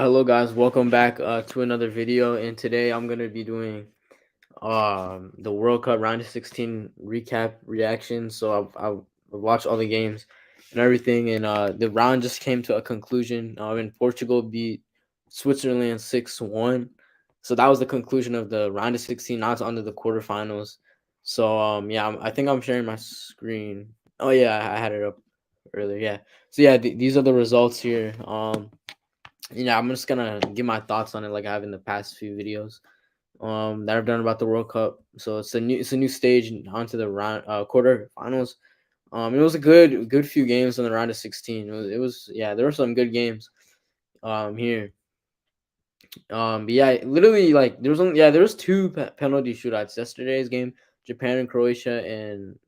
Hello guys, welcome back to another video. And today I'm gonna be doing the World Cup round of 16 recap reaction. So I've watched all the games and everything, and the round just came to a conclusion. And Portugal beat Switzerland 6-1. So that was the conclusion of the round of 16. Now it's on to the quarterfinals. So yeah, I think I'm sharing my screen. Oh yeah, I had it up earlier. Yeah. So yeah, these are the results here. I'm just gonna give my thoughts on it like I have in the past few videos that I've done about the World Cup. So it's a new stage onto the round quarterfinals. It was a good few games in the round of 16. It was yeah, there were some good games here. But yeah, literally like there was two penalty shootouts yesterday's game. Japan and Croatia, and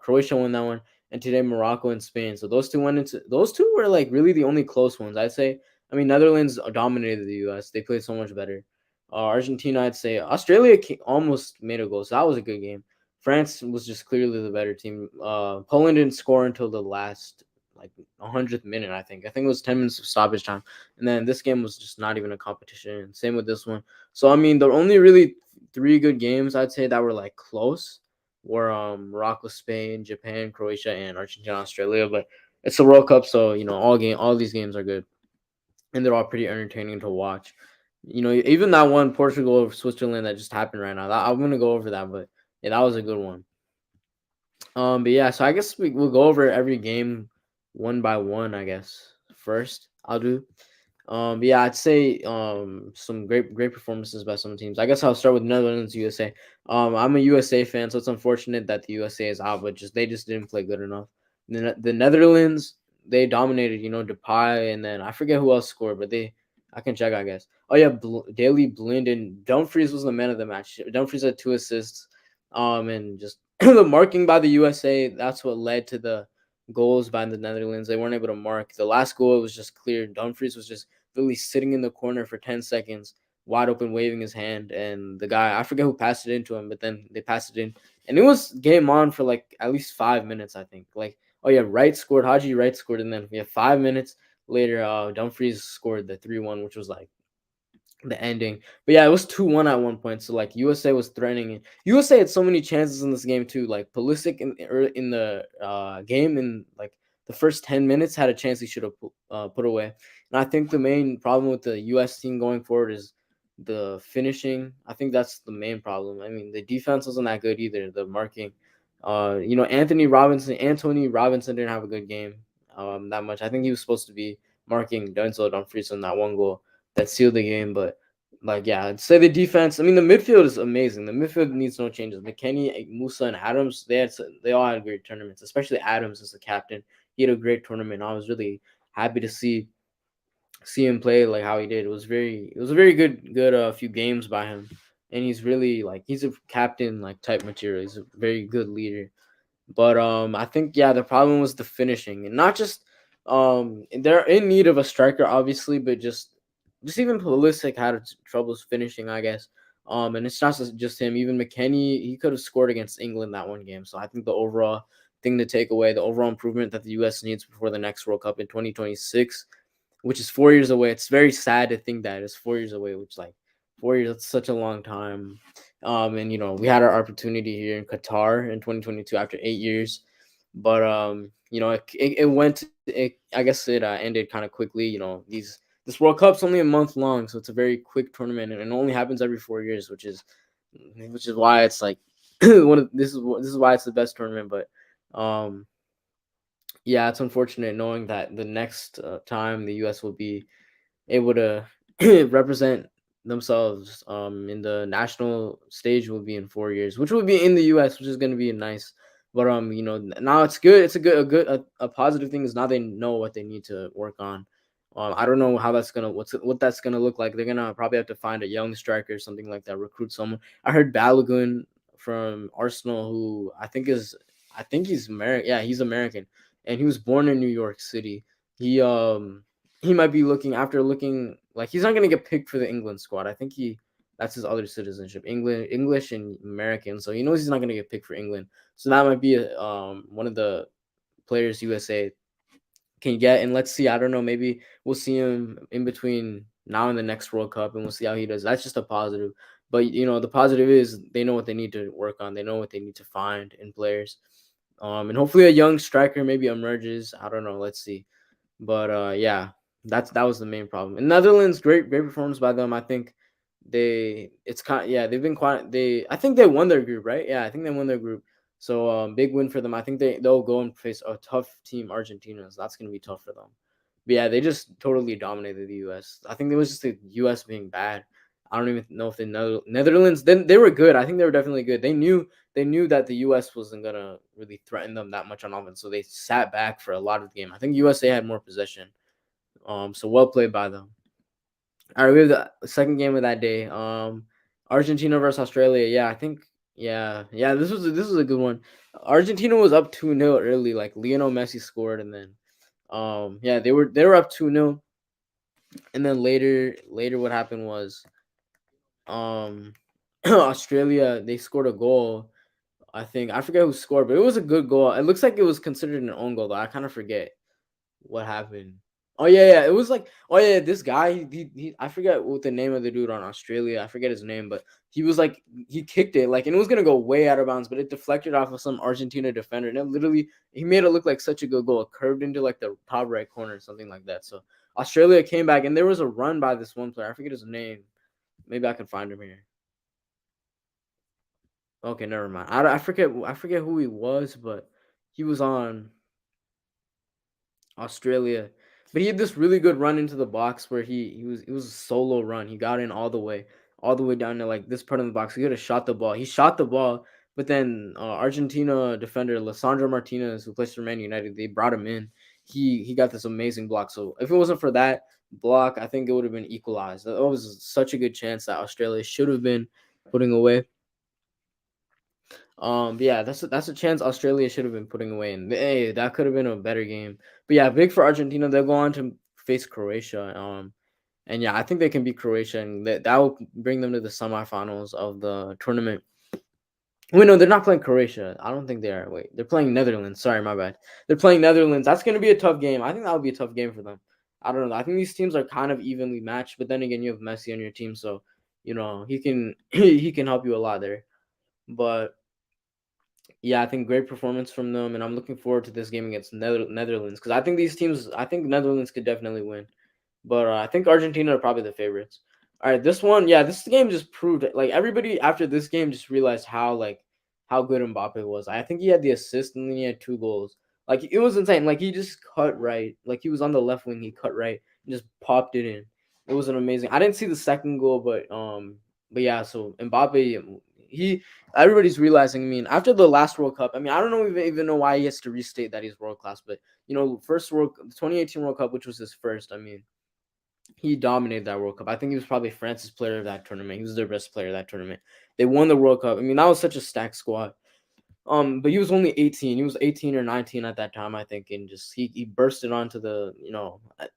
Croatia won that one, and today Morocco and Spain. So those two were like really the only close ones, I'd say. I mean, Netherlands dominated the U.S. They played so much better. Argentina, I'd say. Australia almost made a goal, so that was a good game. France was just clearly the better team. Poland didn't score until the last like 100th minute. I think it was 10 minutes of stoppage time, and then this game was just not even a competition. Same with this one. So I mean, the only really three good games I'd say that were like close were Morocco, Spain, Japan, Croatia, and Argentina, Australia. But it's the World Cup, so all these games are good, and they're all pretty entertaining to watch. Even that one Portugal Switzerland that just happened right now. I'm gonna go over that, but yeah, that was a good one. But yeah, so I guess we'll go over every game one by one. I guess first I'll do. But yeah, I'd say some great performances by some teams. I guess I'll start with Netherlands, USA. I'm a USA fan, so it's unfortunate that the USA is out, but they just didn't play good enough. The Netherlands, they dominated. Depay, and then I forget who else scored, but I can check, I guess. Oh yeah, Daley Blind and Dumfries was the man of the match. Dumfries had 2 assists. And just the marking by the USA, that's what led to the goals by the Netherlands. They weren't able to mark. The last goal was just clear. Dumfries was just literally sitting in the corner for 10 seconds, wide open, waving his hand. And the guy, I forget who passed it into him, but then they passed it in. And it was game on for like at least 5 minutes, I think. Like, oh yeah, Wright scored, Haji Wright scored. And then 5 minutes later, Dumfries scored the 3-1, which was like the ending. But yeah, it was 2-1 at one point. So like USA was threatening it. USA had so many chances in this game too. Like Pulisic in the game in like the first 10 minutes had a chance he should have put away. And I think the main problem with the US team going forward is the finishing. I think that's the main problem. I mean, the defense wasn't that good either. The marking. Anthony Robinson didn't have a good game that much. I think he was supposed to be marking Denzel Dumfries on that one goal that sealed the game. But like, yeah, I'd say the defense. I mean, the midfield is amazing. The midfield needs no changes. McKennie, Musa, and Adams. They all had great tournaments. Especially Adams as the captain. He had a great tournament. I was really happy to see him play like how he did. It was a very good few games by him, and he's really like he's a captain like type material. He's a very good leader. But I think yeah, the problem was the finishing, and not just they're in need of a striker, obviously, but just even Pulisic had troubles finishing, I guess. And it's not just him. Even McKennie, he could have scored against England that one game. So I think the overall thing to take away, the overall improvement that the U.S. needs before the next World Cup in 2026, which is 4 years away. It's very sad to think that it's 4 years away, which like 4 years, that's such a long time. And we had our opportunity here in Qatar in 2022 after 8 years, but it went. I guess it ended kind of quickly. This World Cup's only a month long, so it's a very quick tournament, and it only happens every 4 years, which is why it's like this is why it's the best tournament. But um, yeah, it's unfortunate knowing that the next time the U.S. will be able to represent themselves in the national stage will be in 4 years, which will be in the U.S., which is going to be nice. But now it's good. It's a positive thing is now they know what they need to work on. I don't know how what that's gonna look like. They're gonna probably have to find a young striker or something like that. Recruit someone. I heard Balogun from Arsenal, who I think he's American. Yeah, he's American, and he was born in New York City. He might be looking like he's not gonna get picked for the England squad. I think that's his other citizenship, English and American. So he knows he's not gonna get picked for England. So that might be one of the players USA can get. And let's see, I don't know, maybe we'll see him in between now and the next World Cup, and we'll see how he does. That's just a positive. But the positive is they know what they need to work on. They know what they need to find in players. And hopefully a young striker maybe emerges. I don't know. Let's see. But yeah, that was the main problem. In Netherlands, great performance by them. I think it's kind yeah, they've been quite I think they won their group, right? Yeah, I think they won their group. So big win for them. I think they'll go and face a tough team, Argentina. So that's gonna be tough for them. But yeah, they just totally dominated the US. I think it was just the US being bad. I don't even know if the Netherlands then they were good. I think they were definitely good. They knew that the US wasn't gonna really threaten them that much on offense. So they sat back for a lot of the game. I think USA had more possession. So well played by them. All right, we have the second game of that day. Argentina versus Australia. Yeah, I think. Yeah. This was a good one. Argentina was up 2-0 early. Like Lionel Messi scored, and then yeah, they were up 2-0, and then later what happened was um Australia, they scored a goal. I forget who scored, but it was a good goal. It looks like it was considered an own goal though. I kind of forget what happened? Oh yeah. It was like, oh yeah, this guy. I forget what the name of the dude on Australia. I forget his name, but he was like, he kicked it like, and it was gonna go way out of bounds, but it deflected off of some Argentina defender, and it literally he made it look like such a good goal. It curved into like the top right corner or something like that. So Australia came back, and there was a run by this one player. I forget his name. Maybe I can find him here. Okay, never mind. I forget who he was, but he was on Australia. But he had this really good run into the box where it was a solo run. He got in all the way down to like this part of the box. He could have shot the ball. He shot the ball, but then Argentina defender Lissandro Martinez, who plays for Man United, they brought him in. He got this amazing block. So if it wasn't for that block, I think it would have been equalized. That was such a good chance that Australia should have been putting away. But yeah, that's a chance Australia should have been putting away, and hey, that could have been a better game. But yeah, big for Argentina. They'll go on to face Croatia. And yeah, I think they can beat Croatia, and that will bring them to the semifinals of the tournament. Wait, no, they're not playing Croatia. I don't think they are. Wait, they're playing Netherlands. Sorry, my bad. They're playing Netherlands. That's gonna be a tough game. I think that would be a tough game for them. I don't know. I think these teams are kind of evenly matched, but then again, you have Messi on your team, so he can he can help you a lot there. But yeah, I think great performance from them, and I'm looking forward to this game against Netherlands because I think these teams, I think Netherlands could definitely win, but I think Argentina are probably the favorites. All right, this one, yeah, this game just proved it. Like everybody after this game just realized how good Mbappe was. I think he had the assist and then he had two goals. Like it was insane. Like he just cut right. Like he was on the left wing, he cut right and just popped it in. It was an amazing. I didn't see the second goal, but yeah. So Mbappe, he everybody's realizing. I mean, after the last World Cup, I mean, I don't know even know why he has to restate that he's world class, but first World 2018 World Cup, which was his first. I mean, he dominated that World Cup. I think he was probably France's player of that tournament. He was their best player of that tournament. They won the World Cup. I mean, that was such a stacked squad. But he was only 18. He was 18 or 19 at that time, I think, and just he bursted onto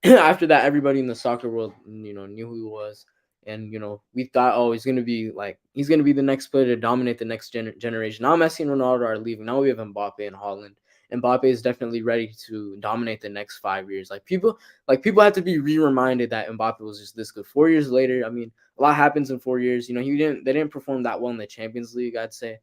after that everybody in the soccer world, knew who he was. And we thought, oh, he's gonna be the next player to dominate the next generation. Now Messi and Ronaldo are leaving. Now we have Mbappe and Holland. Mbappe is definitely ready to dominate the next 5 years. People have to be reminded that Mbappe was just this good. 4 years later, I mean, a lot happens in 4 years. They didn't perform that well in the Champions League, I'd say.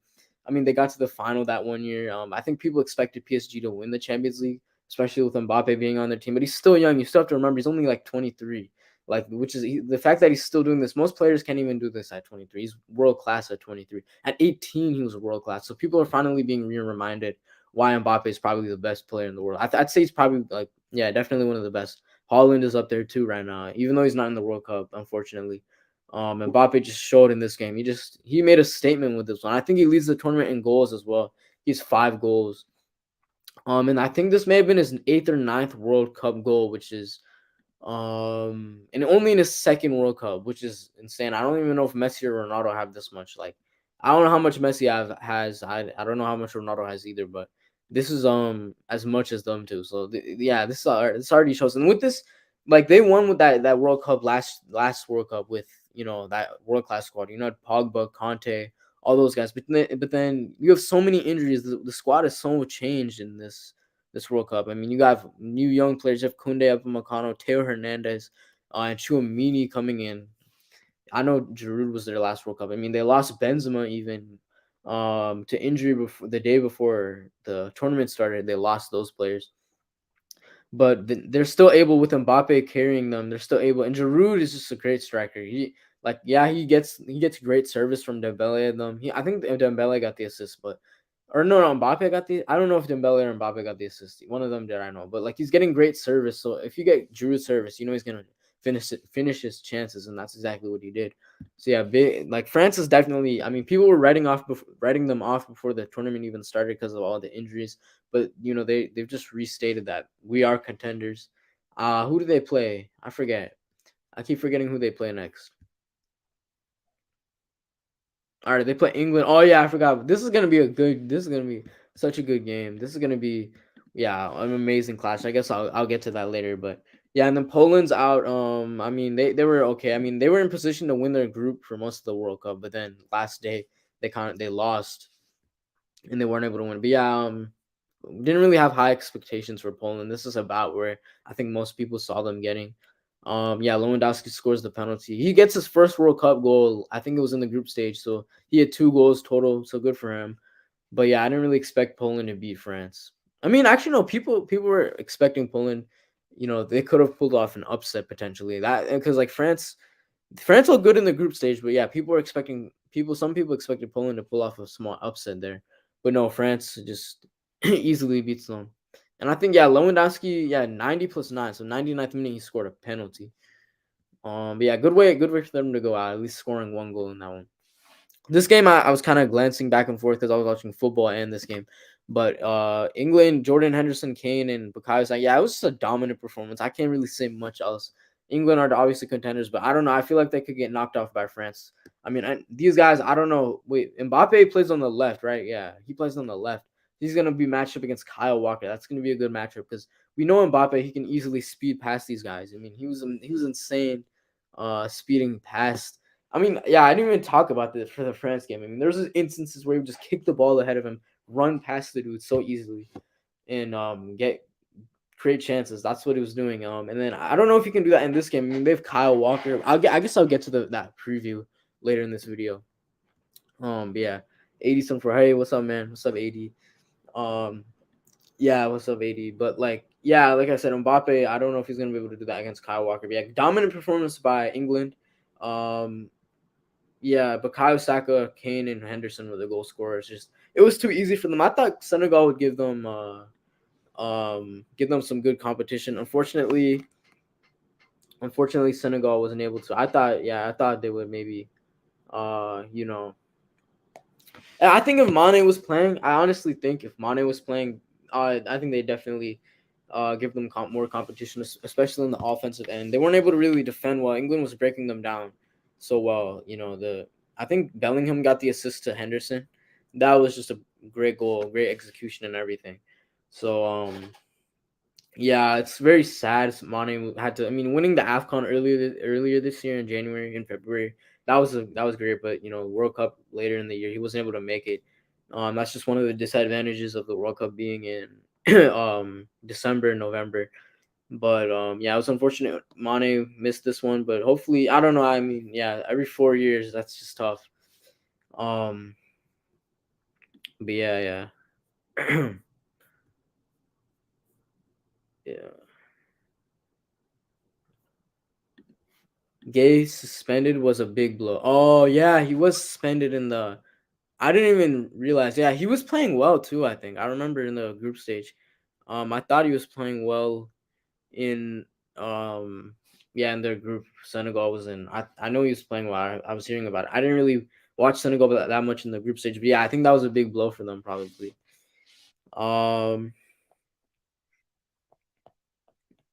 I mean, they got to the final that one year. I think people expected PSG to win the Champions League, especially with Mbappe being on their team. But he's still young. You still have to remember he's only like 23. Like, the fact that he's still doing this. Most players can't even do this at 23. He's world class at 23. At 18, he was world class. So people are finally being reminded why Mbappe is probably the best player in the world. I'd say he's probably definitely one of the best. Holland is up there too right now, even though he's not in the World Cup, unfortunately. Mbappe just showed in this game. He made a statement with this one. I think he leads the tournament in goals as well. He's 5 goals. And I think this may have been his eighth or ninth World Cup goal, which is and only in his second World Cup, which is insane. I don't even know if Messi or Ronaldo have this much. Like, I don't know how much Messi has. I don't know how much Ronaldo has either, but this is as much as them too. So yeah, this already shows. And with this, like they won with that World Cup last World Cup with that world class squad. Pogba, Conte, all those guys. But then you have so many injuries. The squad is so changed in this this World Cup. I mean, you got new young players, Jeff Kunde, Upamecano, Teo Hernandez, and Chouamini coming in. I know Giroud was their last World Cup. I mean, they lost Benzema even to injury before the day before the tournament started. They lost those players, but they're still able with Mbappe carrying them. They're still able, and Giroud is just a great striker. He gets great service from Dembele and them. I think Dembele got the assist, but or no, Mbappe got the. I don't know if Dembele or Mbappe got the assist. One of them did, I know, but like he's getting great service. So if you get Giroud service, he's gonna finish his chances, and that's exactly what he did. So yeah, like France is definitely. I mean, people were writing them off before the tournament even started because of all the injuries. But they've just restated that we are contenders. Who do they play? I forget. I keep forgetting who they play next. All right, they play England. Oh yeah, I forgot. This is gonna be a good. This is gonna be such a good game. This is gonna be, yeah, an amazing clash. I guess I'll get to that later, but yeah, and then Poland's out. I mean they were okay. I mean they were in position to win their group for most of the World Cup, but then last day they lost and they weren't able to win. But yeah, didn't really have high expectations for Poland. This is about where I think most people saw them getting. Yeah, Lewandowski scores the penalty. He gets his first World Cup goal. I think it was in the group stage, so he had 2 goals total. So good for him. But yeah, I didn't really expect Poland to beat France. I mean, actually, no. People were expecting Poland. They could have pulled off an upset potentially. That because like France looked good in the group stage, but yeah, some people expected Poland to pull off a small upset there, but no, France just easily beats them. And I think, yeah, Lewandowski, yeah, 90 plus 9, so 99th minute he scored a penalty. But yeah, good way for them to go out, at least scoring 1 goal in that one. This game, I was kind of glancing back and forth because I was watching football and this game. But England, Jordan Henderson, Kane, and Bukayo Saka, yeah, it was just a dominant performance. I can't really say much else. England are obviously contenders, but I don't know. I feel like they could get knocked off by France. I mean, these guys, I don't know. Wait, Mbappe plays on the left, right? Yeah, he plays on the left. He's gonna be matched up against Kyle Walker. That's gonna be a good matchup because we know Mbappe. He can easily speed past these guys. I mean, he was insane, speeding past. I mean, yeah, I didn't even talk about this for the France game. I mean, there's instances where he would just kick the ball ahead of him, run past the dude so easily, and get create chances. That's what he was doing. And then I don't know if he can do that in this game. I mean, they have Kyle Walker. I guess I'll get to that preview later in this video. But yeah, 80 some for hey, what's up, man? What's up, 80? Um, yeah, what's up, 80? But like, yeah, like I said, Mbappe, I don't know if he's gonna be able to do that against Kyle Walker. But yeah, dominant performance by England. Um, yeah, but Bukayo Saka, Kane, and Henderson were the goal scorers. Just it was too easy for them. I thought Senegal would give them some good competition. Unfortunately, Senegal wasn't able to. I thought they would maybe, you know, I think if Mane was playing, I honestly think if Mane was playing, I think they definitely give them more competition, especially in the offensive end. They weren't able to really defend well. England was breaking them down so well. I think Bellingham got the assist to Henderson. That was just a great goal, great execution, and everything. So yeah, it's very sad. Mane had to. I mean, winning the Afcon earlier this year in January and February, that was great. But World Cup later in the year, he wasn't able to make it. That's just one of the disadvantages of the World Cup being in December and November. But yeah, it was unfortunate Mane missed this one. But hopefully, I don't know. I mean, yeah, every 4 years, that's just tough. Um, but yeah, yeah, yeah. Gay suspended was a big blow. Oh yeah, he was suspended in the. I didn't even realize. Yeah, he was playing well too. I think I remember in the group stage. I thought he was playing well in yeah, in their group Senegal was in. I know he was playing well. I was hearing about it. I didn't really watch Senegal that much in the group stage, but yeah, I think that was a big blow for them probably. Um,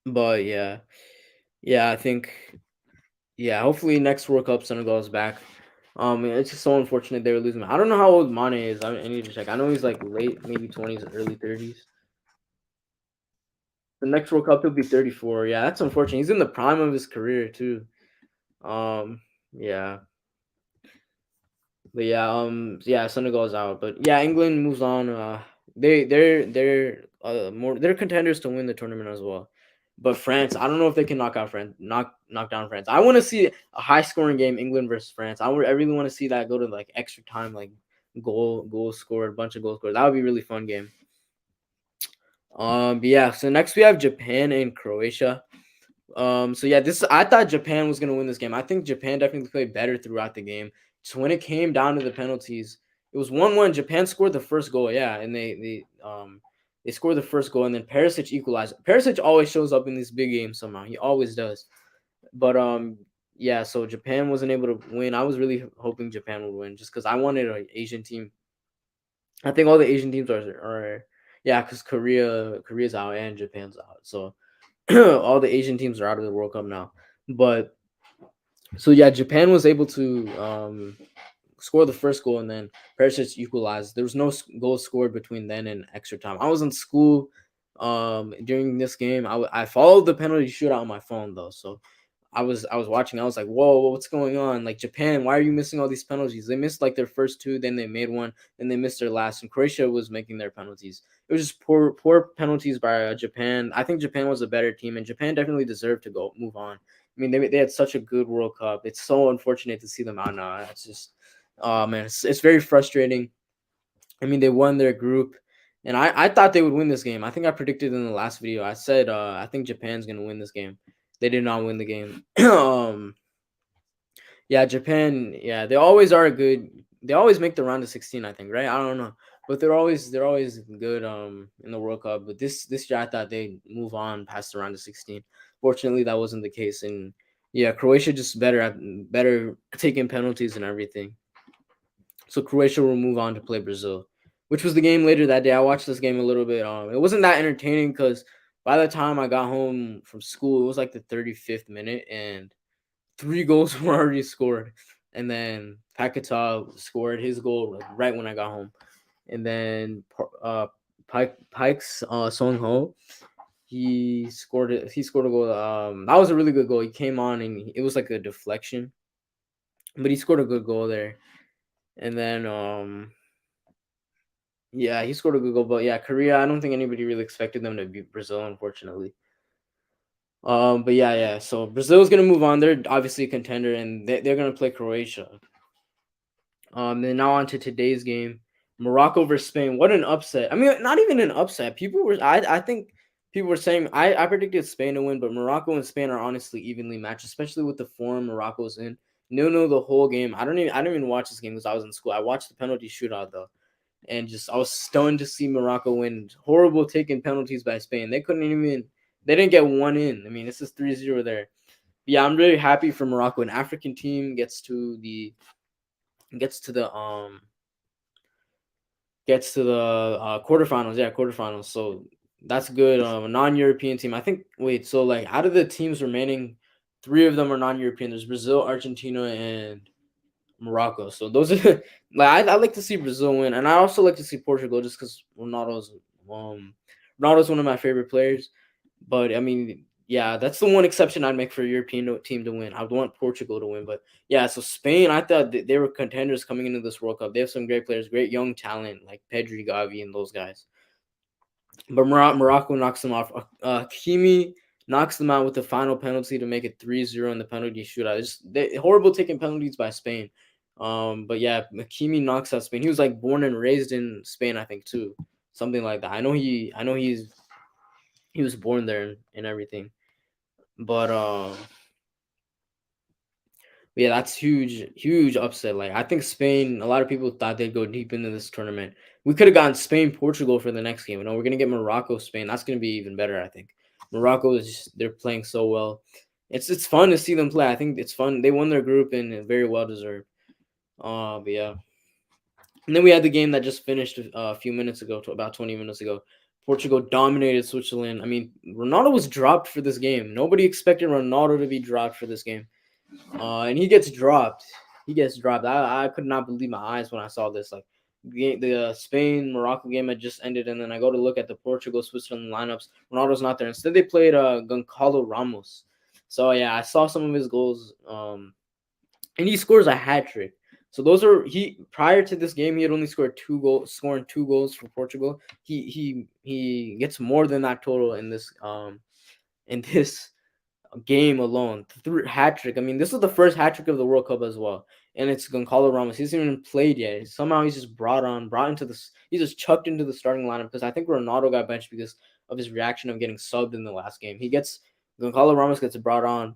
but yeah, yeah, I think yeah. Hopefully next World Cup Senegal is back. It's just so unfortunate they were losing. I don't know how old Mane is. I need to check. I know he's like late, maybe 20s, early 30s. The next World Cup he'll be 34. Yeah, that's unfortunate. He's in the prime of his career too. Yeah. But yeah, yeah, Senegal's out. But yeah, England moves on. They're more. They're contenders to win the tournament as well. But France, I don't know if they can knock down France. I want to see a high scoring game, England versus France. I really want to see that go to like extra time, like goal scored, bunch of goals scored. That would be a really fun game. But yeah. So next we have Japan and Croatia. So yeah, this I thought Japan was gonna win this game. I think Japan definitely played better throughout the game. So when it came down to the penalties, it was 1-1. Japan scored the first goal, yeah, and they scored the first goal, and then Perisic equalized. Perisic always shows up in these big games somehow. He always does. But yeah, so Japan wasn't able to win. I was really hoping Japan would win just because I wanted an Asian team. I think all the Asian teams are yeah, because Korea's out and Japan's out. So all the Asian teams are out of the World Cup now. But so yeah, Japan was able to score the first goal, and then Perisic equalized. There was no goal scored between then and extra time. I was in school during this game. I followed the penalty shootout on my phone though, so I was watching. I was like, whoa, what's going on? Like Japan, why are you missing all these penalties? They missed like their first two, then they made one, then they missed their last. And Croatia was making their penalties. It was just poor penalties by Japan. I think Japan was a better team, and Japan definitely deserved to move on. I mean, they had such a good World Cup. It's so unfortunate to see them out now. It's just, oh man, it's very frustrating. I mean, they won their group, and I thought they would win this game. I think I predicted in the last video. I said I think Japan's gonna win this game. They did not win the game. Yeah, Japan. Yeah, they always are good. They always make the round of 16. I think, right? I don't know, but they're always good in the World Cup. But this year, I thought they'd move on past the round of 16. Fortunately, that wasn't the case, and yeah, Croatia just better taking penalties and everything. So Croatia will move on to play Brazil, which was the game later that day. I watched this game a little bit. It wasn't that entertaining because by the time I got home from school, it was like the 35th minute, and three goals were already scored. And then Paquetá scored his goal like right when I got home. And then Pike's Song Ho, he scored it. He scored a goal. That was a really good goal. He came on and it was like a deflection, but he scored a good goal there. And then yeah, he scored a good goal. But yeah, Korea, I don't think anybody really expected them to beat Brazil, unfortunately. But yeah. So Brazil's gonna move on. They're obviously a contender, and they're gonna play Croatia. Then now on to today's game, Morocco versus Spain. What an upset! I mean, not even an upset. I think people were saying I predicted Spain to win, but Morocco and Spain are honestly evenly matched, especially with the form Morocco's in. No, the whole game. I didn't even watch this game because I was in school. I watched the penalty shootout though, and just I was stunned to see Morocco win. Horrible taking penalties by Spain. They didn't get one in. I mean, this is 3-0 there. But yeah, I'm really happy for Morocco. An African team gets to the quarterfinals. Yeah, quarterfinals. So that's good. A non-European team. I think. Wait. So like, out of the teams remaining, three of them are non-European. There's Brazil, Argentina, and Morocco. So those are like I like to see Brazil win, and I also like to see Portugal just because Ronaldo's one of my favorite players. But I mean, yeah, that's the one exception I'd make for a European team to win. I'd want Portugal to win, but yeah. So Spain, I thought they were contenders coming into this World Cup. They have some great players, great young talent like Pedri, Gavi, and those guys. But Morocco knocks them off. Hakimi knocks them out with the final penalty to make it 3-0 in the penalty shootout. Horrible taking penalties by Spain. But yeah, Hakimi knocks out Spain. He was like born and raised in Spain, I think too, something like that. I know he was born there and everything. But yeah, that's huge upset. Like I think Spain, a lot of people thought they'd go deep into this tournament. We could have gotten Spain, Portugal for the next game. We're gonna get Morocco, Spain. That's gonna be even better, I think. Morocco they're playing so well. It's fun to see them play. I think it's fun. They won their group and very well deserved. But yeah. And then we had the game that just finished a few minutes ago, about 20 minutes ago. Portugal dominated Switzerland. I mean, Ronaldo was dropped for this game. Nobody expected Ronaldo to be dropped for this game. And he gets dropped. I could not believe my eyes when I saw this. Like the Spain Morocco game had just ended, and then I go to look at the Portugal Switzerland lineups. Ronaldo's not there. Instead, they played Goncalo Ramos. So yeah, I saw some of his goals. And he scores a hat trick. So those are prior to this game he had only scored scoring 2 goals for Portugal. He gets more than that total in this game alone. Through hat trick. I mean, this is the first hat trick of the World Cup as well, and it's Gonçalo Ramos. He hasn't even played yet. Somehow he's just brought into this. He's just chucked into the starting lineup because I think Ronaldo got benched because of his reaction of getting subbed in the last game. Gonçalo Ramos gets brought on,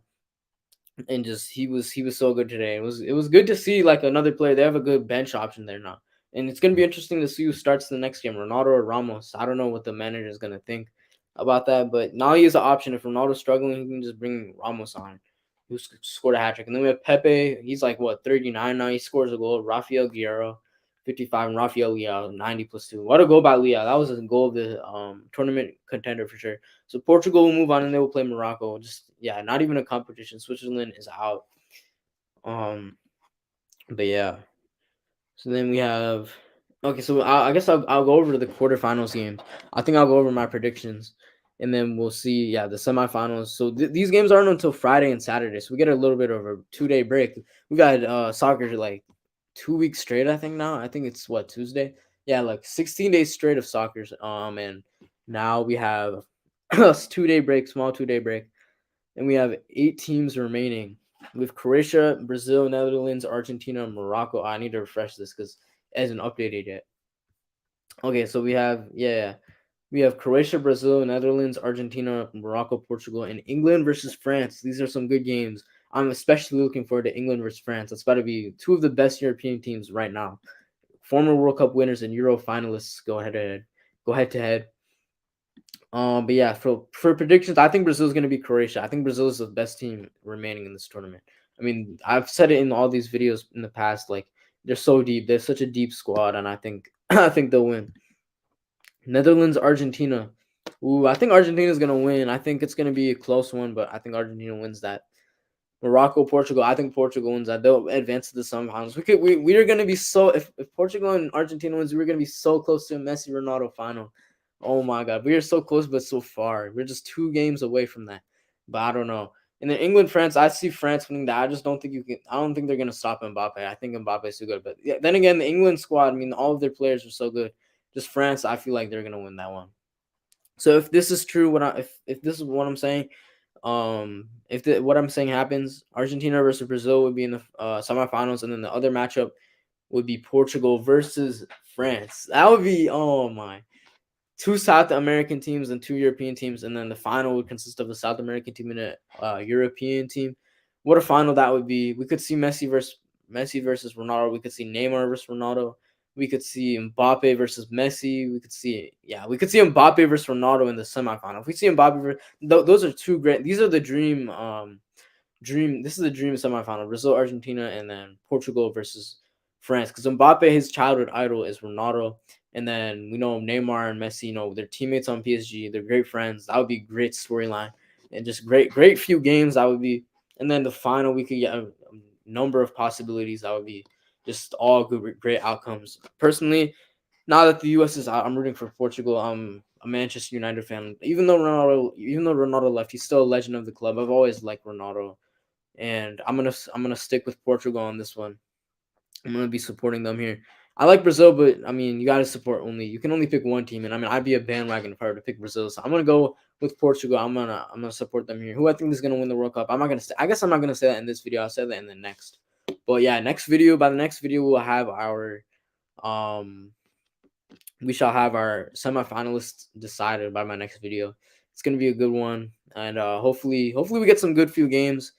and just he was so good today. It was good to see like another player. They have a good bench option there now, and it's gonna be interesting to see who starts the next game, Ronaldo or Ramos. I don't know what the manager is gonna think about that, but now he has an option. If Ronaldo's struggling, he can just bring Ramos on, who scored a hat trick. And then we have Pepe. He's like what 39 now. He scores a goal. Rafael Guerrero, 55, and Rafael Leao 90+2. What a goal by Leao! That was a goal of the tournament contender for sure. So Portugal will move on and they will play Morocco. Just yeah, not even a competition. Switzerland is out. But yeah. So then we have okay. So I guess I'll go over the quarterfinals games. I think I'll go over my predictions, and then we'll see. Yeah, the semifinals. So these games aren't until Friday and Saturday. So we get a little bit of a 2-day break. We got soccer like 2 weeks straight. I think now. I think it's what Tuesday. Yeah, like 16 days straight of soccer. And now we have a 2-day break, small 2-day break, and we have 8 teams remaining with Croatia, Brazil, Netherlands, Argentina, Morocco. I need to refresh this because it hasn't updated yet. Okay, so we have Croatia, Brazil, Netherlands, Argentina, Morocco, Portugal, and England versus France. These are some good games. I'm especially looking forward to England versus France. That's about to be two of the best European teams right now. Former World Cup winners and Euro finalists go head to head. But yeah, for predictions, I think Brazil is going to be Croatia. I think Brazil is the best team remaining in this tournament. I mean, I've said it in all these videos in the past. Like they're so deep. They're such a deep squad, and I think I think they'll win. Netherlands, Argentina. Ooh, I think Argentina is gonna win. I think it's gonna be a close one, but I think Argentina wins that. Morocco, Portugal. I think Portugal wins that. They'll advance to the semifinals. We are gonna be so if Portugal and Argentina wins, we're gonna be so close to a Messi Ronaldo final. Oh my god, we are so close but so far. We're just 2 games away from that. But I don't know. And then England, France. I see France winning that. I just don't think you can. I don't think they're gonna stop Mbappe. I think Mbappe is too good. But yeah, then again, the England squad. I mean, all of their players are so good. Just France. I feel like they're gonna win that one. So if this is true, if this is what I'm saying, what I'm saying happens, Argentina versus Brazil would be in the semifinals, and then the other matchup would be Portugal versus France. That would be oh my, 2 South American teams and 2 European teams, and then the final would consist of a South American team and a European team. What a final that would be! We could see Messi versus Ronaldo. We could see Neymar versus Ronaldo. We could see Mbappe versus Messi. We could see Mbappe versus Ronaldo in the semifinal. If we see Mbappe, those are two great. These are the dream. This is the dream semifinal: Brazil, Argentina, and then Portugal versus France. Because Mbappe, his childhood idol is Ronaldo, and then we know Neymar and Messi. They're teammates on PSG. They're great friends. That would be a great storyline, and just great few games. That would be, and then the final we could get a number of possibilities. That would be just all good, great outcomes. Personally, now that the U.S. is out, I'm rooting for Portugal. I'm a Manchester United fan. Even though Ronaldo left, he's still a legend of the club. I've always liked Ronaldo, and I'm gonna stick with Portugal on this one. I'm gonna be supporting them here. I like Brazil, but I mean you gotta support you can only pick one team, and I mean I'd be a bandwagon if I were to pick Brazil. So I'm gonna go with Portugal. I'm gonna support them here. Who I think is gonna win the World Cup? I guess I'm not gonna say that in this video. I'll say that in the next. But yeah, by the next video we'll have our um we shall have our semifinalists decided by my next video. It's gonna be a good one, and hopefully we get some good few games.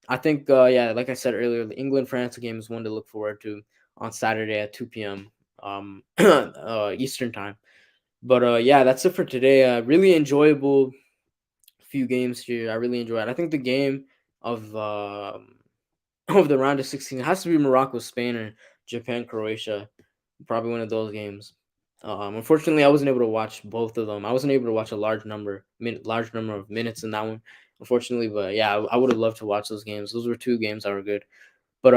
I think, like I said earlier, the England France game is one to look forward to on Saturday at 2 p.m. Eastern time. But yeah, that's it for today. Really enjoyable few games here. I really enjoyed it. I think the game of of the round of 16 has to be Morocco, Spain, or Japan, Croatia. Probably one of those games. Unfortunately, I wasn't able to watch both of them. I wasn't able to watch a large number of minutes in that one, unfortunately. But yeah, I would have loved to watch those games. Those were 2 games that were good. But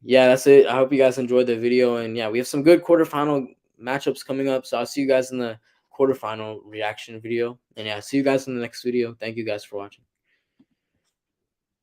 yeah, that's it. I hope you guys enjoyed the video, and yeah, we have some good quarterfinal matchups coming up. So I'll see you guys in the quarterfinal reaction video, and yeah, see you guys in the next video. Thank you guys for watching.